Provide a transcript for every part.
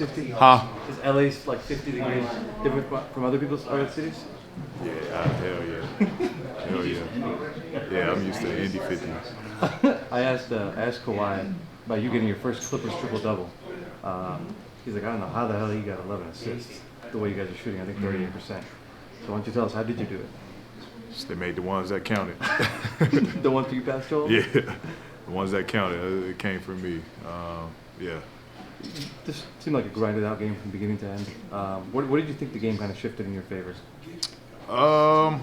50? Huh? Is LA's like 50 degrees different from other people's other cities? Yeah, hell yeah. Hell yeah. Yeah, I'm used to the Indy 50. I asked Kawhi about you getting your first Clippers triple-double. He's like, I don't know how the hell he got 11 assists. The way you guys are shooting, I think 38%. So why don't you tell us, how did you do it? Just they made the ones that counted. The ones you passed to? Yeah, the ones that counted. It came from me. Yeah. This seemed like a grinded-out game from beginning to end. What did you think the game kind of shifted in your favors? I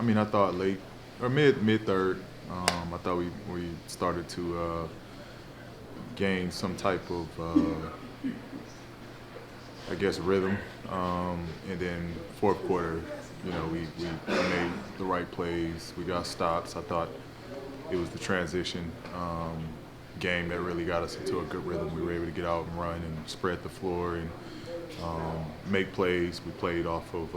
mean, I thought late or mid third. I thought we started to gain some type of I guess rhythm, and then fourth quarter, you know, we made the right plays. We got stops. I thought it was the transition game that really got us into a good rhythm. We were able to get out and run and spread the floor and make plays. We played off of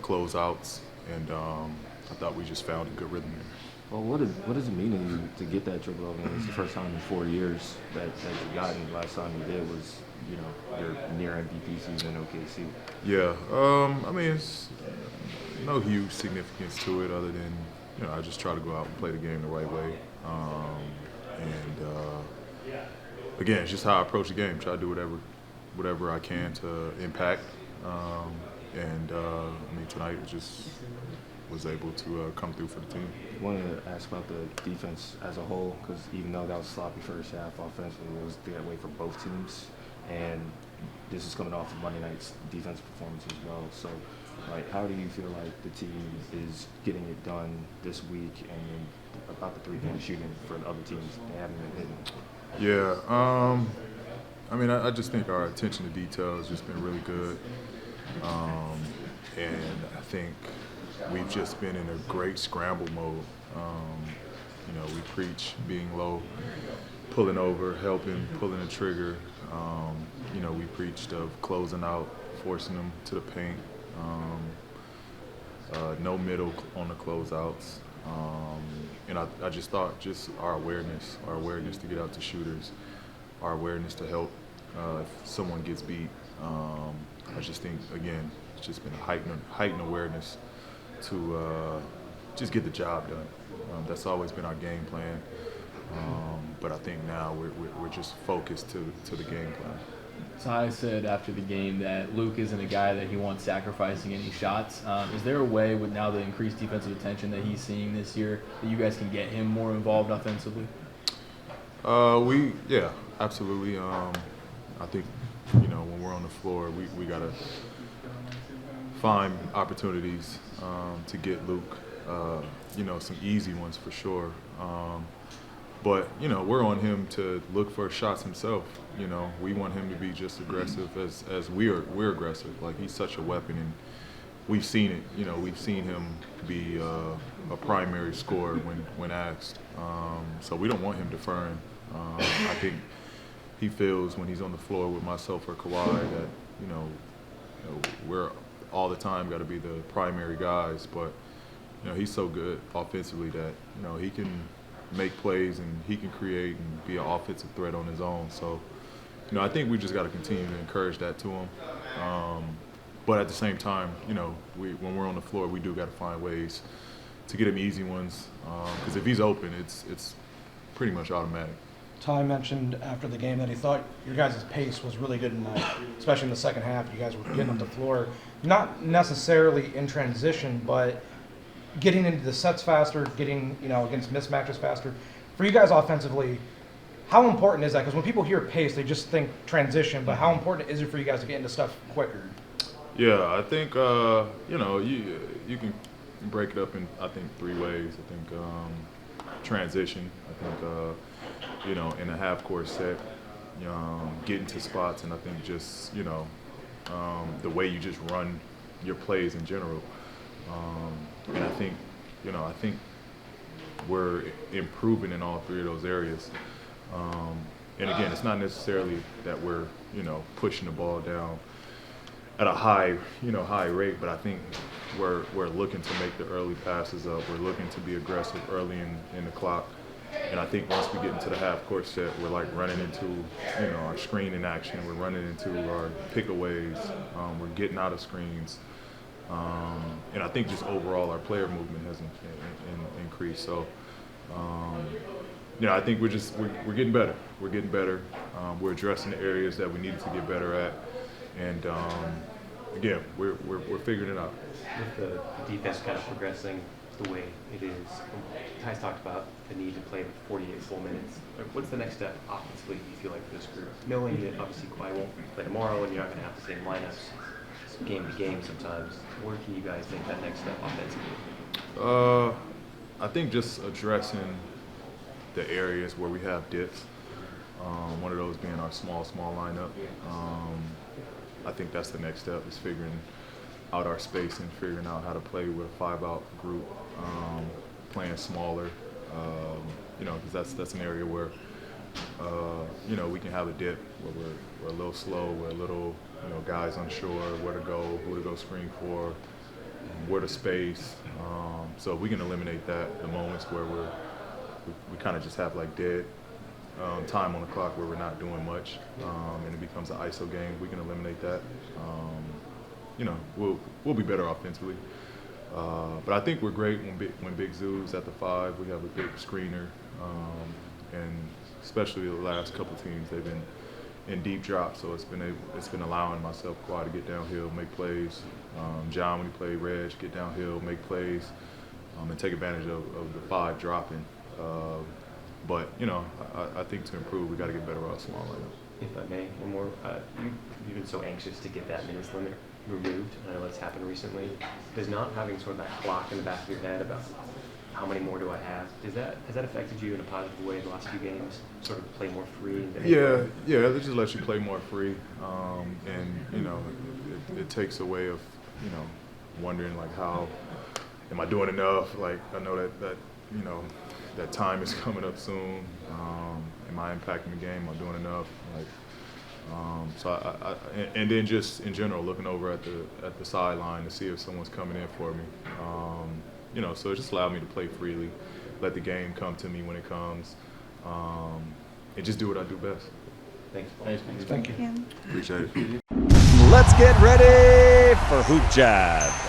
closeouts, and I thought we just found a good rhythm there. Well, what does it mean to you to get that triple double? It's the first time in 4 years that you got it. Last time you did was, you know, your near MVP season in OKC. Yeah, I mean, it's no huge significance to it other than, you know, I just try to go out and play the game the right way. Again, it's just how I approach the game. Try to do whatever I can to impact. I mean, tonight just was able to come through for the team. I wanted to ask about the defense as a whole, because even though that was sloppy first half offensively, it was that way for both teams. And this is coming off of Monday night's defensive performance as well. So, like, how do you feel like the team is getting it done this week, and about the three-point shooting for the other teams they haven't been hitting? Yeah, I mean, I just think our attention to detail has just been really good. And I think we've just been in a great scramble mode. You know, we preach being low, pulling over, helping, pulling the trigger. You know, we preached of closing out, forcing them to the paint. No middle on the closeouts. And I just thought just our awareness to get out to shooters, our awareness to help if someone gets beat. I just think, again, it's just been a heightened awareness to just get the job done. That's always been our game plan. But I think now we're just focused to the game plan. Ty said after the game that Luke isn't a guy that he wants sacrificing any shots. Is there a way, with now the increased defensive attention that he's seeing this year, that you guys can get him more involved offensively? Yeah, absolutely. I think, you know, when we're on the floor, we gotta find opportunities to get Luke, you know, some easy ones for sure. But, you know, we're on him to look for shots himself. You know, we want him to be just aggressive as we're aggressive. Like, he's such a weapon, and we've seen it. You know, we've seen him be a primary scorer when asked. So we don't want him deferring. I think he feels when he's on the floor with myself or Kawhi that, you know, we're all the time got to be the primary guys. But, you know, he's so good offensively that, you know, he can make plays and he can create and be an offensive threat on his own. So, you know, I think we just got to continue to encourage that to him. But at the same time, you know, when we're on the floor, we do got to find ways to get him easy ones. Because if he's open, it's pretty much automatic. Ty mentioned after the game that he thought your guys' pace was really good tonight, especially in the second half. You guys were getting up the floor, not necessarily in transition, but getting into the sets faster, getting, you know, against mismatches faster. For you guys offensively, how important is that? Because when people hear pace, they just think transition, but how important is it for you guys to get into stuff quicker? Yeah, I think, you know, you can break it up in, I think, 3 ways. I think transition, I think, you know, in a half-court set, getting to spots, and I think just, you know, the way you just run your plays in general. And I think, you know, we're improving in all 3 of those areas. And again, it's not necessarily that we're, you know, pushing the ball down at a high rate, but I think we're looking to make the early passes up. We're looking to be aggressive early in the clock. And I think once we get into the half court set, we're like running into, you know, our screening action. We're running into our pickaways. We're getting out of screens. And I think just overall our player movement has increased. So, you know, I think we're getting better. We're getting better. We're addressing the areas that we needed to get better at. And again, we're figuring it out. With the defense kind of progressing the way it is, Ty's talked about the need to play 48 full minutes. Like, what's the next step offensively, do you feel like, for this group? Knowing that obviously Kawhi won't play tomorrow and you're not going to have the same lineups game to game sometimes, where can you guys think that next step offensively? I think just addressing the areas where we have dips. One of those being our small lineup. I think that's the next step, is figuring out our space and figuring out how to play with a 5-out group, playing smaller. You know, because that's an area where you know, we can have a dip where we're a little slow, we're a little, you know, guys unsure where to go, who to go screen for, where to space. So we can eliminate that, the moments where we kind of just have like dead time on the clock where we're not doing much, and it becomes an ISO game. We can eliminate that. You know, we'll be better offensively. But I think we're great when Big Zoo's at the 5. We have a big screener, and especially the last couple teams, they've been in deep drops, so it's been allowing myself, Kawhi, to get downhill, make plays. John, when he played Reg, get downhill, make plays, and take advantage of the 5 dropping. But you know, I think to improve, we got to get better off small lineup. If I may, one more. You've been so anxious to get that minutes limit removed. I know that's happened recently. Does not having sort of that clock in the back of your head about how many more do I have, has that affected you in a positive way the last few games? Sort of play more free? Yeah, it just lets you play more free, and you know, it takes away of, you know, wondering like, how am I doing enough? Like, I know that you know, that time is coming up soon. Am I impacting the game? Am I doing enough? Like, so and then just in general, looking over at the sideline to see if someone's coming in for me. You know, so it just allowed me to play freely, let the game come to me when it comes, and just do what I do best. Thanks. Thank you. Appreciate it. Let's get ready for Hoop Jab.